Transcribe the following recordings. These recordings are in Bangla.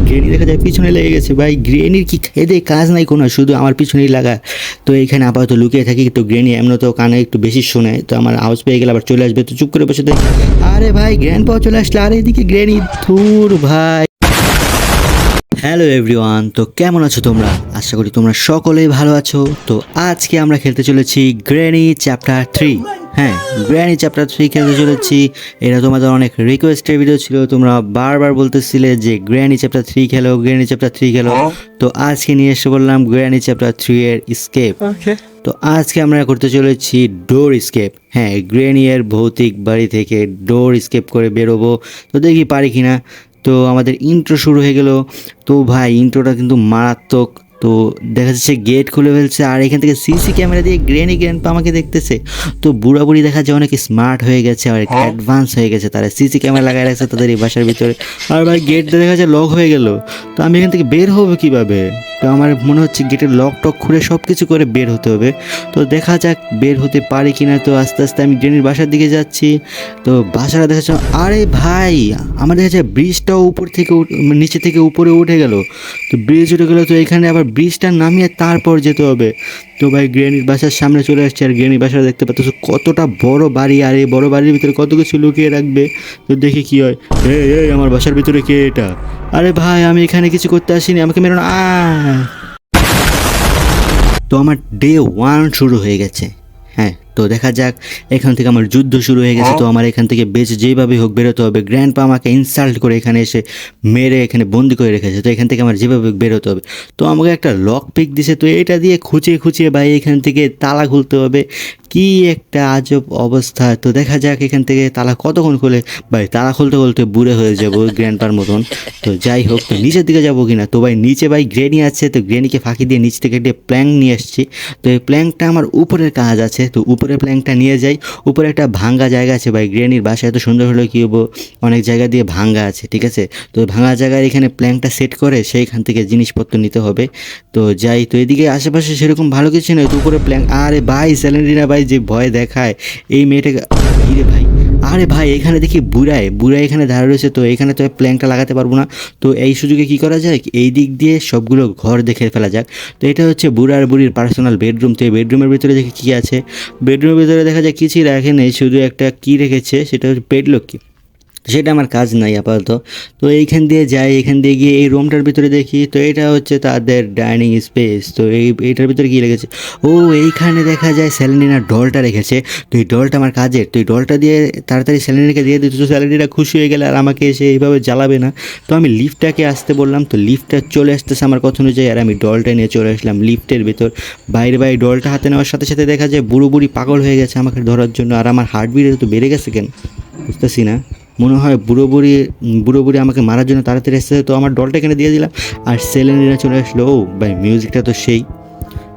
গ্রেনি দেখা যায় পিছনে লেগে গেছে। ভাই গ্রেনির কি খেদে কাজ নাই কোনো, শুধু আমার পিছনেই লাগা। তো এইখানে আপাতত লুকিয়ে থাকি, তো গ্রেনি এমন তো কানে একটু বেশি শোনে, তো আমার আওয়াজ পেয়ে গেলে আবার চলে আসবে, তো চুপ করে বসে থাকি। আরে ভাই গ্র্যান্ডপাও চলে আসলে, আরে এদিকে গ্রেনি, ধুর ভাই। হ্যালো এভরিওয়ান, তো কেমন আছো তোমরা? আশা করি তোমরা সকলেই ভালো আছো। তো আজকে আমরা খেলতে চলেছি গ্র্যানি চ্যাপ্টার 3। হ্যাঁ, গ্র্যানি চ্যাপ্টার 3 খেলতে চলেছি। এটা তোমাদের অনেক রিকোয়েস্টের ভিডিও ছিল, তোমরা বারবার বলতেছিলে যে গ্র্যানি চ্যাপ্টার 3 খেলো, গ্র্যানি চ্যাপ্টার 3 খেলো। তো আজকে নিয়ে এসে বললাম গ্র্যানি চ্যাপ্টার 3 এর স্কেপ। তো আজকে আমরা করতে চলেছি ডোর স্কেপ। হ্যাঁ, গ্র্যানি এর ভৌতিক বাড়ি থেকে ডোর স্কেপ করে বেরোবো, তো দেখি পারি কিনা। তো আমাদের ইন্ট্রো শুরু হয়ে গেল। তো ভাই ইন্ট্রোটা কিন্তু মারাত্মক। তো দেখা যাচ্ছে গেট খুলে ফেলছে, আর এখান থেকে সিসি ক্যামেরা দিয়ে গ্র্যান্ডপা আমাকে দেখতেছে। তো বুড়ি দেখা যায় অনেক স্মার্ট হয়ে গেছে, আর অ্যাডভান্স হয়ে গেছে, তারা সিসি ক্যামেরা লাগাই রাখছে তাদের এই বাসার ভিতরে। আর ভাই গেটটা দেখা যায় লক হয়ে গেল। তো আমি এখান থেকে বের হবো কীভাবে? তো আমার মনে হচ্ছে গেটের লক টক খুলে সব কিছু করে বের হতে হবে। তো দেখা যাক বের হতে পারি কিনা। তো আস্তে আস্তে আমি গ্রেনির বাসার দিকে যাচ্ছি। তো বাসাটা দেখা যাচ্ছে, আরে ভাই আমার দেখা যায় ব্রিজটাও উপর থেকে নিচে থেকে উপরে উঠে গেল। তো ব্রিজ উঠে গেলো, তো এখানে আবার ব্রিজটা নামিয়ে তারপর যেতে হবে। তো ভাই গ্রেনির বাসার সামনে চলে আসছে, আর গ্রেনির বাসা দেখতে পাচ্ছ কতটা বড় বাড়ি, আর এই বড় বাড়ির ভিতরে কত কিছু লুকিয়ে রাখবে। তো দেখি কি হয়। এই আমার বাসার ভিতরে কে এটা? আরে ভাই আমি এখানে কিছু করতে আসিনি, আমাকে মেরো না। তো আমার ডে 1 শুরু হয়ে গেছে। হ্যাঁ, তো দেখা যাক, এখান থেকে আমার যুদ্ধ শুরু হয়ে গেছে। তো আমার এখান থেকে বেঁচে যেভাবে হোক বেরোতে হবে। গ্র্যান্ডপা আমাকে ইনসাল্ট করে এখানে এসে মেরে এখানে বন্দি করে রেখেছে, তো এখান থেকে আমার যেভাবে হোক বেরোতে হবে। তো আমাকে একটা লক পিক দিছে, তো এটা দিয়ে খুঁচিয়ে খুঁচিয়ে ভাই এখান থেকে তালা খুলতে হবে। কি একটা আজব অবস্থা। তো দেখা যাক এখান থেকে তালা কতক্ষণ খুলে। ভাই তালা খুলতে খুলতে বুড়ে হয়ে যাবো গ্র্যান্ডপার মতন। তো যাই হোক, তো নিচের দিকে যাবো কিনা। তো ভাই নিচে ভাই গ্রেনি আছে, তো গ্রেনিকে ফাঁকি দিয়ে নিচ থেকে একটা প্ল্যাঙ্ক নিয়ে আসছি। তো এই প্ল্যাঙ্কটা আমার উপরের কাজ আছে, তো উপরের প্ল্যাঙ্কটা নিয়ে যাই। উপরে একটা ভাঙ্গা জায়গা আছে ভাই, গ্রেনির বাসা এত সুন্দর হলো কী হবো, অনেক জায়গা দিয়ে ভাঙ্গা আছে, ঠিক আছে। তো ভাঙ্গা জায়গায় এখানে প্ল্যাঙ্কটা সেট করে সেইখান থেকে জিনিসপত্র নিতে হবে। তো যাই, তো এদিকে আশেপাশে সেরকম ভালো কিছু নয়, তো উপরে প্ল্যাঙ্ক। আরে ভাই স্যালেন্ডিনা ভাই যে ভয় দেখায় এই মেয়েটাকে। রে ভাই, আরে ভাই এখানে দেখি বুড়ায় এখানে দাঁড়িয়ে রয়েছে, তো এখানে তো প্ল্যাঙ্কটা লাগাতে পারবো না। তো এই সুযোগে কি করা যায়, এই দিক দিয়ে সবগুলো ঘর দেখে ফেলা যাক। তো এটা হচ্ছে বুড়ির পার্সোনাল বেডরুম। তো এই বেডরুমের ভিতরে দেখি কী আছে। বেডরুমের ভিতরে দেখা যায় কিছুই রাখে নেই, শুধু একটা কী রেখেছে, সেটা হচ্ছে পেডলক কি, সেটা আমার কাজ নাই আপাতত। তো এইখান দিয়ে যাই, এখান দিয়ে গিয়ে এই রুমটার ভিতরে দেখি, তো এটা হচ্ছে তাদের ডাইনিং স্পেস। তো এইটার ভিতরে কী লেগেছে, ও এইখানে দেখা যায় স্যালেন্ডিনার ডলটা রেখেছে। তো এই ডলটা আমার কাজের, তো এই ডলটা দিয়ে তাড়াতাড়ি স্যালেন্ডিনাকে দিয়ে দিত, তো স্যালেন্ডিনা খুশি হয়ে গেলে আর আমাকে এসে এইভাবে জ্বালাবে না। তো আমি লিফটটাকে আসতে বললাম, তো লিফটটা চলে আসতেছে আমার কথা অনুযায়ী, আর আমি ডলটা নিয়ে চলে আসলাম লিফটের ভিতর। বাইরে ডলটা হাতে নেওয়ার সাথে সাথে দেখা যায় বুড়ি পাগল হয়ে গেছে আমাকে ধরার জন্য। আর আমার হার্টবিট তো বেড়ে গেছে কেন বুঝতেছি না, মনে হয় বুড়ো আমাকে মারার জন্য তাড়াতাড়ি এসেছে। তো আমার ডলটা এখানে দিয়ে দিলাম, আর সেলেনিনা চলে আসলো। ও ভাই মিউজিকটা তো সেই,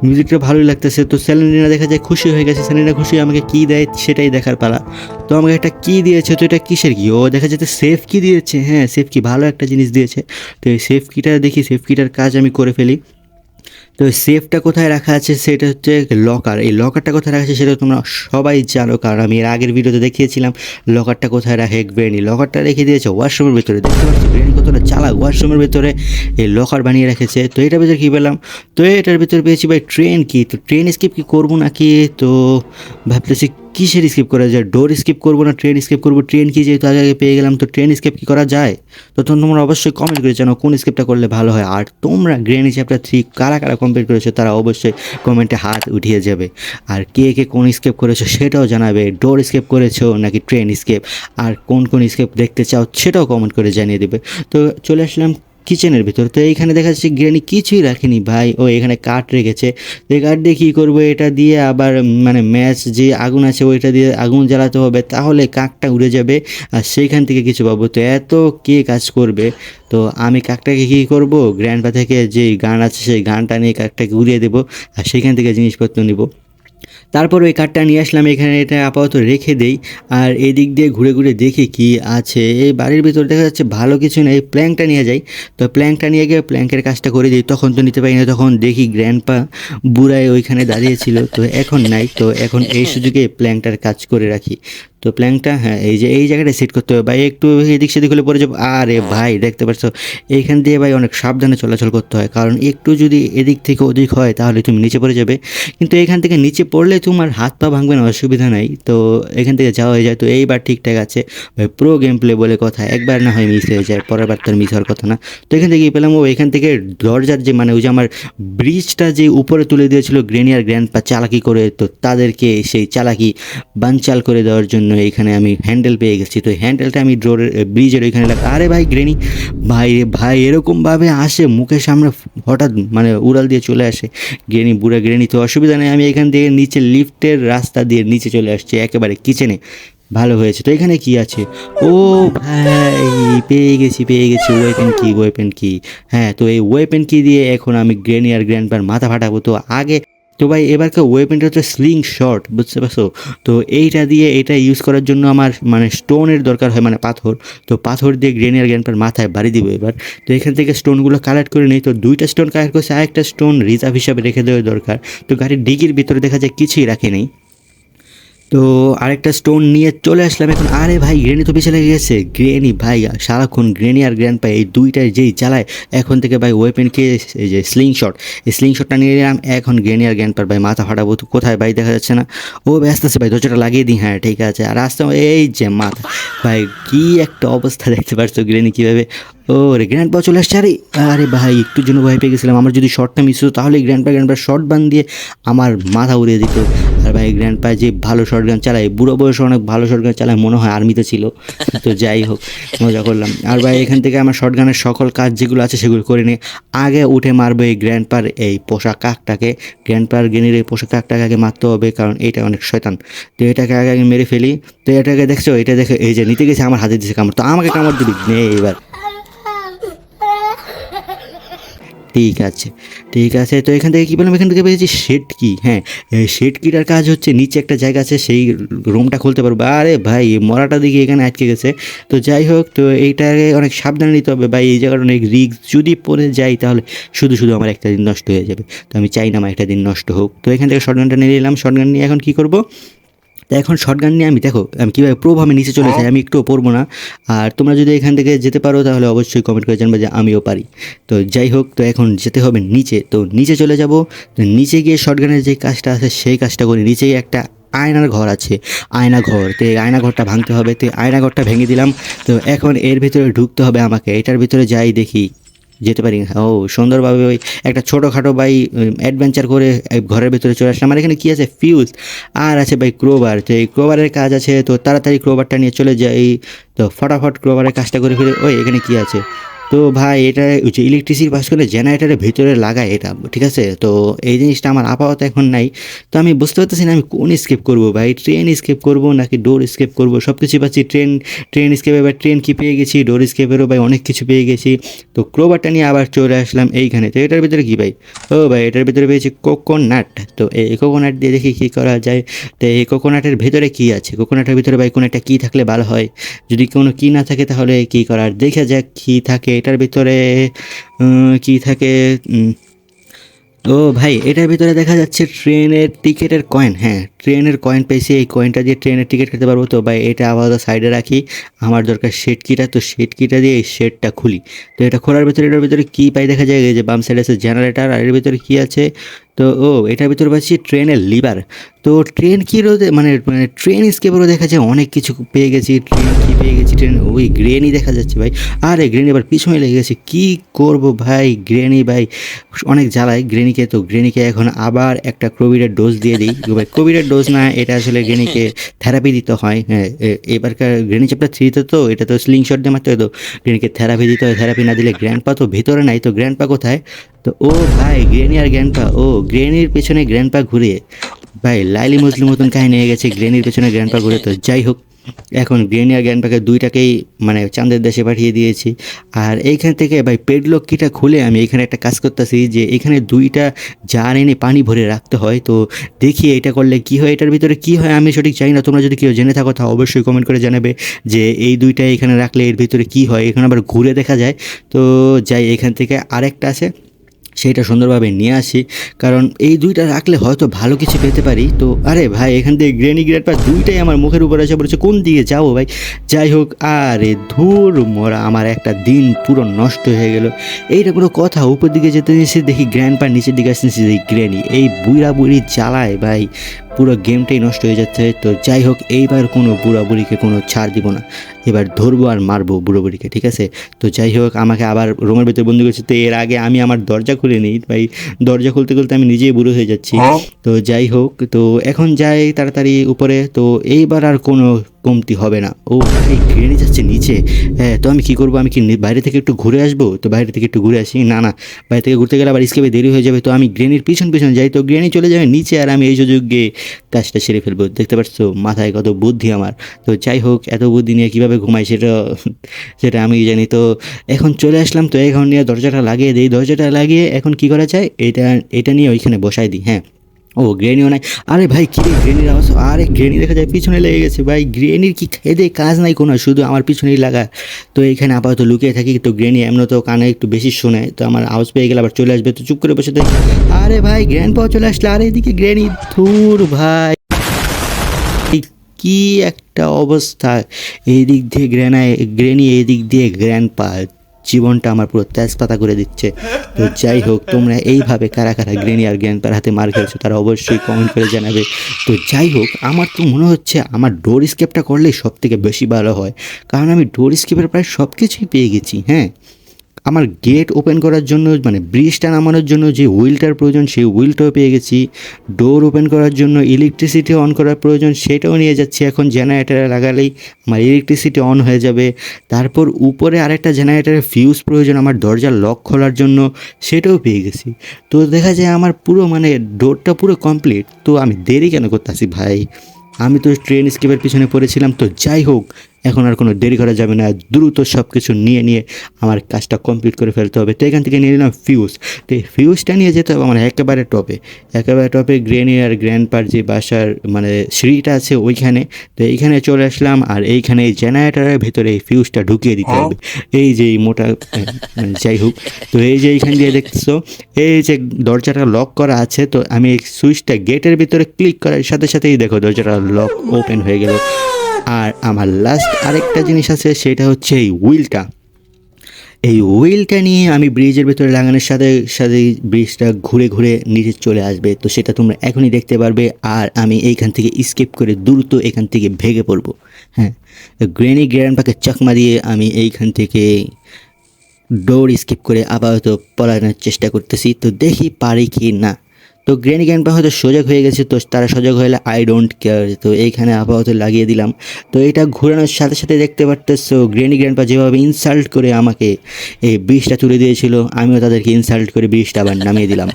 মিউজিকটা ভালোই লাগতেছে। তো সেলেনিনা দেখা যায় খুশি হয়ে গেছে, সেলেনিনা খুশি, আমাকে কী দেয় সেটাই দেখার পালা। তো আমাকে একটা কী দিয়েছে, তো এটা কিসের কী? ও দেখা যাচ্ছে সেফ কি দিয়েছে। হ্যাঁ সেফ কি, ভালো একটা জিনিস দিয়েছে। তো এই সেফ কিটা দেখি, সেফ কিটার কাজ আমি করে ফেলি। তো সেফটা কোথায় রাখা আছে সেটা হচ্ছে লকার। এই লকারটা কোথায় রাখা আছে সেটা তোমরা সবাই জানো, কারণ আমি এর আগের ভিডিওতে দেখিয়েছিলাম লকারটা কোথায় রাখে গ্রেনি। লকারটা রেখে দিয়েছে ওয়াশরুমের ভিতরে, দেখতে পাচ্ছি গ্রেনি কতটা চালাক, ওয়াশরুমের ভিতরে এই লকার বানিয়ে রেখেছে। তো এটার ভিতরে কী পেলাম, তো এটার ভিতরে পেয়েছি ভাই ট্রেন কি। তো ট্রেন স্কিপ কি করবো নাকি, তো ভাবতেছি কিসের স্কিপ করা যায়, ডোর স্কিপ করবো না ট্রেন স্কিপ করবো। ট্রেন কি যেহেতু আগে পেয়ে গেলাম, তো ট্রেন স্কিপ কি করা যায়। তো তোমরা অবশ্যই কমেন্ট করে জানো কোন স্কিপটা করলে ভালো হয়। আর তোমরা গ্রেনি চ্যাপ্টার 3 কারা কমপ্লিট করেছো তারা অবশ্যই কমেন্টে হাত উঠিয়ে যাবে। আর কে কোন স্কেপ করেছো সেটাও জানাবে, ডোর স্কেপ করেছো নাকি ট্রেন স্কেপ, আর কোন স্কেপ দেখতে চাও সেটাও কমেন্ট করে জানিয়ে দেবে। তো চলে আসলাম কিচেনের ভিতর। তো এইখানে দেখা যাচ্ছে গ্রেনি কিছুই রাখেনি ভাই, ও এখানে কাঠ রেখেছে। তো এই কাঠ দিয়ে কী করবো, এটা দিয়ে আবার মানে ম্যাচ যে আগুন আছে ওইটা দিয়ে আগুন জ্বালাতে হবে, তাহলে কাঠটা উড়ে যাবে আর সেইখান থেকে কিছু পাবো। তো এত কে কাজ করবে। তো আমি কাকটাকে কী করবো, গ্র্যান্ডপা থেকে যে গান আছে সেই গানটা নিয়ে কাকটাকে উড়িয়ে দেবো, আর সেইখান থেকে জিনিসপত্র নিব। তারপর ওই কাঠটা নিয়ে আসলাম এখানে, এটা আপাতত রেখে দেই। আর এদিক দিয়ে ঘুরে ঘুরে দেখি কি আছে। এই বাড়ির ভিতর দেখা যাচ্ছে ভালো কিছু নেই, প্ল্যাঙ্কটা নিয়ে যাই। তো প্ল্যাঙ্কটা নিয়ে গিয়ে প্ল্যাঙ্কের কাজটা করে দিই। তখন তো নিতে পারি না, তখন দেখি গ্র্যান্ডপা বুড়ায় ওইখানে দাঁড়িয়েছিল, তো এখন নাই। তো এখন এই সুযোগে প্ল্যাঙ্কটার কাজ করে রাখি। তো প্ল্যাংটা হ্যাঁ এই যে এই জায়গাটা সেট করতে হবে ভাই, একটু এদিক সেদিক হলে পড়ে যাবো। আরে ভাই দেখতে পাচ্ছ এইখান দিয়ে ভাই অনেক সাবধানে চলাচল করতে হয়, কারণ একটু যদি এদিক থেকে ওদিক হয় তাহলে তুমি নিচে পড়ে যাবে। কিন্তু এখান থেকে নিচে পড়লে তোমার হাত পা ভাঙবে না, অসুবিধা নাই। তো এখান থেকে যাওয়া হয়ে যায়। তো এইবার ঠিকঠাক আছে ভাই, প্রো গেম প্লে বলে কথা, একবার না হয় মিস হয়ে যায়, পরের বার তার মিস হওয়ার কথা না। তো এখান থেকে পেলাম ও এখান থেকে দরজার যে মানে ওই যে আমার ব্রিজটা যে উপরে তুলে দিয়েছিল গ্রেনি আর গ্র্যান্ডপা চালাকি করে, তো তাদেরকে সেই চালাকি বানচাল করে দেওয়ার জন্য এখানে আমি হ্যান্ডেল পেয়ে গেছি। তো হ্যান্ডেলটা আমি ডোরের ব্রিজের ওইখানে আরে ভাই গ্রেনি ভাই রে ভাই এরকমভাবে আসে মুখের সামনে হঠাৎ মানে উড়াল দিয়ে চলে আসে গ্রেনি, বুড়া গ্রেনি। তো অসুবিধা নেই, আমি এখান থেকে নিচে লিফটের রাস্তা দিয়ে নিচে চলে আসছি একেবারে কিচেনে। ভালো হয়েছে। তো এখানে কি আছে? ও ভাই পেয়ে গেছি ওয়েপেন কি। হ্যাঁ, তো এই ওয়েপেন কি দিয়ে এখন আমি গ্রেনি আর গ্র্যান্ডপার মাথা ফাটাবো। তো আগে তো ভাই এবারকার ওয়েপেনটা হচ্ছে স্লিং শট, বুঝতে পারছো? তো এইটা দিয়ে এটা ইউজ করার জন্য আমার মানে স্টোনের দরকার হয়, মানে পাথর। তো পাথর দিয়ে গ্রেনি আর গ্র্যান্ডপার মাথায় বাড়ি দিব এবার। তো এখান থেকে স্টোনগুলো কালেক্ট করে নিই। তো 2টা স্টোন কালেক্ট করছে, আরেকটা স্টোন রিজার্ভ হিসাবে রেখে দেওয়া দরকার। তো গাড়ির ডিগির ভিতরে দেখা যায় কিছুই রাখে নেই। তো আরেকটা স্টোন নিয়ে চলে আসলাম এখন। আরে ভাই গ্রেনি তো পিছিয়ে লেগে গেছে। গ্রেনি ভাই সারাক্ষণ গ্রেনি আর গ্র্যান্ডপা এই দুইটাই যেই চালায়, এখন থেকে ভাই ওয়েপেনকে এই যে স্লিং শট, এই স্লিং শটটা নিয়ে নিলাম। এখন গ্রেনি আর গ্র্যান্ডপার ভাই মাথা ফাটাবো। তো কোথায় ভাই দেখা যাচ্ছে না। ও ব্যস্ত আছে ভাই, দরজাটা লাগিয়ে দিই। হ্যাঁ ঠিক আছে। আর আসতে এই যে মাথা ভাই কি একটা অবস্থা দেখতে পারছো গ্রেনি কীভাবে। ও রে গ্র্যান্ডপা চলে আসছে। আরে ভাই একটুর জন্য ভয় পেয়ে গেছিলাম, আমার যদি শর্টটা মিস হতো তাহলে গ্র্যান্ডপা শর্ট বান দিয়ে আমার মাথা উড়িয়ে দিত। আর ভাই গ্র্যান্ডপা যে ভালো শর্ট গান চালায়, বুড়ো বয়সে অনেক ভালো শর্ট গান চালায়, মনে হয় আর্মিতে ছিল। তো যাই হোক, মজা করলাম। আর ভাই এখান থেকে আমার শর্ট গানের সকল কাজ যেগুলো আছে সেগুলো করে নিই। আগে উঠে মারবো এই গ্র্যান্ডপার এই পোষা কাকটাকে। গ্র্যান্ডপার গেনির এই পোষা কাকটাকে আগে মারতে হবে, কারণ এইটা অনেক শয়তান। তো এটাকে আগে মেরে ফেলি। তো এটাকে দেখছো, এটা দেখে এই যে নিতে গেছে আমার হাতে দিছে কামড়, তো আমাকে কামড় দিবি নে এবার। ঠিক আছে। তো এখান থেকে কী পেলাম? এখান থেকে পেয়েছি শেড কি। হ্যাঁ, এই শেড কিটার কাজ হচ্ছে নিচে একটা জায়গা আছে, সেই রুমটা খুলতে পারবো। আরে ভাই মরাটা দিকে এখানে আটকে গেছে। তো যাই হোক, তো এইটাকে অনেক সাবধানে নিতে হবে ভাই, এই জায়গাটা অনেক রিস্ক, যদি পড়ে যাই তাহলে শুধু আমার একটা দিন নষ্ট হয়ে যাবে। তো আমি চাই না আমার একটা দিন নষ্ট হোক। তো এখান থেকে শর্টগানটা নিয়ে নিলাম। শর্টগান নিয়ে এখন কী করবো? তো এখন শর্টগান নিয়ে আমি দেখো আমি কীভাবে প্রোভাবে নিচে চলে যাই, আমি একটুও পড়বো না। আর তোমরা যদি এখান থেকে যেতে পারো তাহলে অবশ্যই কমেন্ট করে জানবে যে আমিও পারি। তো যাই হোক, তো এখন যেতে হবে নিচে। তো নিচে চলে যাব। তো নিচে গিয়ে শর্টগানের যে কাজটা আছে সেই কাজটা করি। নিচেই একটা আয়নার ঘর আছে, আয়না ঘর। তো এই আয়না ঘরটা ভাঙতে হবে। তো আয়না ঘরটা ভেঙে দিলাম। তো এখন এর ভিতরে ঢুকতে হবে আমাকে। এটার ভিতরে যাই দেখি যেতে পারি। ও সুন্দরভাবে ওই একটা ছোটোখাটো ভাই অ্যাডভেঞ্চার করে ঘরের ভেতরে চলে আসলাম। আমার এখানে কী আছে? ফিউজ আর আছে ভাই ক্রোবার। তো এই ক্রোবারের কাজ আছে, তো তাড়াতাড়ি ক্রোবারটা নিয়ে চলে যাই। তো ফটাফট ক্রোবারের কাজটা করে ফেলে। ওই এখানে কী আছে? তো ভাই এটা ওই যে ইলেকট্রিসিটি পাস করে জেনারেটারের ভিতরে লাগায় এটা, ঠিক আছে? তো এই জিনিসটা আমার আপাতত এখন নাই। তো আমি বুঝতে পারতেছি না আমি কোন স্কেপ করবো ভাই, ট্রেন স্কেপ করবো নাকি ডোর স্কেপ করবো। সব কিছুই পাচ্ছি, ট্রেন স্কেপ, এবার ট্রেন কি পেয়ে গেছি, ডোর স্কেপেরও ভাই অনেক কিছু পেয়ে গেছি। তো ক্রোবারটা নিয়ে আবার চলে আসলাম এইখানে। তো এটার ভিতরে কী ভাই? ও ভাই এটার ভিতরে পেয়েছি কোকোনাট। তো এই কোকোনাট দিয়ে দেখি কী করা যায়। তো এই কোকোনাটের ভিতরে কী আছে? কোকোনাটের ভিতরে ভাই কোনো একটা কী থাকলে ভালো হয়। যদি কোনো কী না থাকে তাহলে কী করার, দেখা যাক কী থাকে এটার ভিতরে। কী থাকে? ও ভাই এটার ভিতরে দেখা যাচ্ছে ট্রেনের টিকিটের কয়েন। হ্যাঁ ট্রেনের কয়েন পেয়েছি, এই কয়েনটা দিয়ে ট্রেনের টিকিট কাটতে পারবো। তো ভাই এটা আপাতত সাইডে রাখি, আমার দরকার শেড কিটা। তো শেড কিটা দিয়ে এই শেডটা খুলি। তো এটা খোলার ভিতরে এটার ভিতরে কী পাই দেখা যায়, এই যে বাম সাইডে আছে জেনারেটার, আর এর ভিতরে কী আছে? তো এটার ভিতরে পাচ্ছি ট্রেনের লিভার। তো ট্রেন কি রোদে মানে ট্রেন স্কেপেরও দেখা যায় অনেক কিছু পেয়ে গেছি। ট্রেন কি পেয়ে গেছি? ট্রেন ওই গ্রেনি দেখা যাচ্ছে ভাই। আরে গ্রেনি আবার পিছনে লেগে গেছে, কী করবো ভাই? গ্রেনি ভাই অনেক জ্বালায় গ্রেনিকে। তো গ্রেনিকে এখন আবার একটা কোভিডের ডোজ দিয়ে দিই। ভাই কোভিডের ডোজ না, এটা আসলে গ্রেনিকে থেরাপি দিতে হয়। হ্যাঁ এবারকার গ্রেনি চ্যাপ্টার 3-তে তো এটা তো স্লিং শট দিয়ে মারতে হয়, তো গ্রেনিকে থেরাপি দিতে হয়। থেরাপি না দিলে গ্র্যান্ডপা তো ভেতরে নাই, তো গ্র্যান্ডপা কোথায়? তো ভাই গ্রেনি আর গ্র্যান্ডপা, গ্রেনির পেছনে গ্র্যান্ডপা ঘুরে ভাই লাইলি মজলির মতন কাহিনী হয়ে গেছে, গ্রেনির পেছনে গ্র্যান্ডপা ঘুরে। তো যাই হোক, এখন গ্রেনি আর গ্র্যান্ডপাকে দুইটাকেই মানে চাঁদের দেশে পাঠিয়ে দিয়েছি। আর এইখান থেকে ভাই পেডলক কিটা খুলে আমি এখানে একটা কাজ করতেছি, যে এখানে 2টা জার এনে পানি ভরে রাখতে হয়। তো দেখি এটা করলে কি হয়, এটার ভিতরে কি হয় আমি সঠিক জানি না। তোমরা যদি কেউ জেনে থাকো তা অবশ্যই কমেন্ট করে জানাবে যে এই 2টা এখানে রাখলে এর ভিতরে কি হয়। এখানে আবার ঘুরে দেখা যায়। তো যাই, এখান থেকে আরেকটা আছে সেইটা সুন্দরভাবে নিয়ে আসি, কারণ এই দুইটা রাখলে হয়তো ভালো কিছু পেতে পারি। তো আরে ভাই এখান থেকে গ্রেনি গ্রেনপা দুইটাই আমার মুখের উপরে এসে পড়েছে, কোন দিকে যাবো ভাই? যাই হোক, আরে ধুর মরা, আমার একটা দিন পুরো নষ্ট হয়ে গেল। এইটা কোনো কথা? উপর দিকে যেতে এসে দেখি গ্র্যান্ডপা, নিচের দিকে আসতেছি দেখি গ্রেনি। এই বুড়া বুড়ি জ্বালায় ভাই পুরো গেমটাই নষ্ট হয়ে যাচ্ছে। তো যাই হোক, এইবার কোনো বুড়া বুড়িকে কোনো ছাড় দিব না, এবার ধরবো আর মারবো বুড়ো বুড়িকে, ঠিক আছে? তো যাই হোক, আমাকে আবার রুমের ভিতরে বন্দি করছে। তো এর আগে আমি আমার দরজা খুলে নিই ভাই, দরজা খুলতে খুলতে আমি নিজেই বুড়ো হয়ে যাচ্ছি। তো যাই হোক, তো এখন যাই তাড়াতাড়ি উপরে। তো এইবার আর কোনো কমতি হবে না। ও ভাই গ্রেনি যাচ্ছে নিচে। হ্যাঁ, তো আমি কী করবো? আমি কি বাইরে থেকে একটু ঘুরে আসবো? তো বাইরে থেকে একটু ঘুরে আসি। না না, বাইরে থেকে ঘুরতে গেলে আবার স্কেপে দেরি হয়ে যাবে। তো আমি গ্রেনির পিছন পিছন যাই, তো গ্রেনি চলে যাবে নিচে আর আমি এই সুযোগে কাজটা সেরে ফেলবো। দেখতে পাচ্ছ মাথায় কত বুদ্ধি আমার। তো যাই হোক, এত বুদ্ধি নিয়ে কীভাবে ঘুমাই সেটা সেটা আমি জানি। তো এখন চলে আসলাম, তো এখন নিয়ে দরজাটা লাগিয়ে দিই। দরজাটা লাগিয়ে এখন কি করা যায়, এটা নিয়ে ওইখানে বসাই দিই। হ্যাঁ, ও গ্রেনিও নাই। আরে ভাই কী রে, গ্রেনির আওয়াজ! আরে গ্রেনি দেখা যায় পিছনে লেগে গেছে ভাই। গ্রেনির কি খেদে কাজ নাই কোনো, শুধু আমার পিছনেই লাগা। তো এইখানে আপাতত লুকিয়ে থাকি। তো গ্রেনি এমন তো কানে একটু বেশি শোনে, তো আমার আওয়াজ পেয়ে গেলে আবার চলে আসবে। তো চুপ করে বসে থাকি। আরে ভাই গ্র্যান্ডপাও চলে আসলে, আর এদিকে গ্রেনি। ধুর ভাই, কি একটা অবস্থা! এই দিক দিয়ে গ্রেনি, এই দিক দিয়ে গ্র্যান্ডপা, জীবনটা আমার পুরো তেজপাতা করে দিচ্ছে। তো যাই হোক, তোমরা এইভাবে কারা কারা গ্রেনি আর গ্র্যান্ডপার হাতে মার খেয়েছো তারা অবশ্যই কমেন্ট করে জানাবে। তো যাই হোক, আমার তো মনে হচ্ছে আমার ডোর স্কেপটা করলেই সব থেকে বেশি ভালো হয়, কারণ আমি ডোর স্কেপের প্রায় সব কিছুই পেয়ে গেছি। হ্যাঁ, আমার গেট ওপেন করার জন্য মানে ব্রিজটা নামানোর জন্য যে হুইলটার প্রয়োজন সেই হুইলটাও পেয়ে গেছি। ডোর ওপেন করার জন্য ইলেকট্রিসিটি অন করার প্রয়োজন সেটাও নিয়ে যাচ্ছি। এখন জেনারেটারে লাগালেই আমার ইলেকট্রিসিটি অন হয়ে যাবে। তারপর উপরে আরেকটা জেনারেটারের ফিউজ প্রয়োজন আমার দরজার লক খোলার জন্য, সেটাও পেয়ে গেছি। তো দেখা যায় আমার পুরো মানে ডোরটা পুরো কমপ্লিট। তো আমি দেরি কেন করতেছি ভাই? আমি তো ট্রেন স্কেপের পিছনে পড়েছিলাম। তো যাই হোক, এখন আর কোনো দেরি করা যাবে না, দ্রুত সব কিছু নিয়ে নিয়ে আমার কাজটা কমপ্লিট করে ফেলতে হবে। তো এখান থেকে নিয়ে নিলাম ফিউজ। তো এই ফিউজটা নিয়ে যেতে হবে আমার একেবারে টপে গ্রেনি আর গ্র্যান্ডপার যে বাসার মানে সিঁড়িটা আছে ওইখানে। তো এইখানে চলে আসলাম, আর এইখানে জেনারেটারের ভেতরে এই ফিউজটা ঢুকিয়ে দিতে হবে। এই যে এই মোটা মানে যাই হোক, তো এই যে এইখান দিয়ে দেখছো এই যে দরজাটা লক করা আছে। তো আমি এই সুইচটা গেটের ভিতরে ক্লিক করার সাথে সাথেই দেখো দরজাটা লক ওপেন হয়ে গেল। আর আমার লাস্ট আরেকটা জিনিস আছে, সেটা হচ্ছে এই হুইলটা। এই হুইলটা নিয়ে আমি ব্রিজের ভেতরে লাগানোর সাথে সাথে ব্রিজটা ঘুরে ঘুরে নিচে চলে আসবে। তো সেটা তোমরা এখনই দেখতে পারবে। আর আমি এইখান থেকে স্কেপ করে দ্রুত এখান থেকে ভেগে পড়বো। হ্যাঁ, গ্রেনি গ্র্যান্ডপাকে চাকমা দিয়ে আমি এইখান থেকে ডোর স্কিপ করে আপাতত পলানোর চেষ্টা করতেছি। তো দেখি পারি কি না। তো গ্রেনি গ্র্যান্ডপা হয়তো সজাগ হয়ে গেছে, তো তারা সজাগ হলে আই ডোন্ট কেয়ার। তো এইখানে আপাতত লাগিয়ে দিলাম। তো এটা ঘোরানোর সাথে সাথে দেখতে পারতেছো গ্রেনি গ্র্যান্ডপা যেভাবে ইনসাল্ট করে আমাকে এই ব্রিজটা তুলে দিয়েছিল, আমিও তাদেরকে ইনসাল্ট করে ব্রিজটা আবার নামিয়ে দিলাম।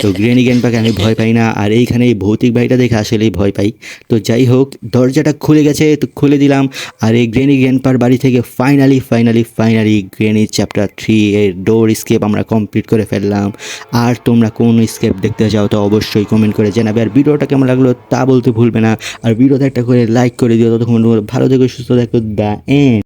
তো গ্রেনি গ্র্যান্ডপাকে আমি ভয় পাই না, আর এইখানে এই ভৌতিক ভাইটা দেখে আসলেই ভয় পাই। তো যাই হোক, দরজাটা খুলে গেছে, তো খুলে দিলাম। আর এই গ্রেনি গ্র্যান্ডপার বাড়ি থেকে ফাইনালি গ্রেনি চ্যাপ্টার 3 এর ডোর স্কেপ আমরা কমপ্লিট করে ফেললাম। আর তোমরা কোন স্কেপ দেখতে চাও তো অবশ্যই কমেন্ট করে জানাবে। আর ভিডিওটা কেমন লাগলো তা বলতে ভুলবে না। আর ভিডিওতে একটা করে লাইক করে দিও। ততক্ষণ ভালো থেকো, সুস্থ থেকো। The end.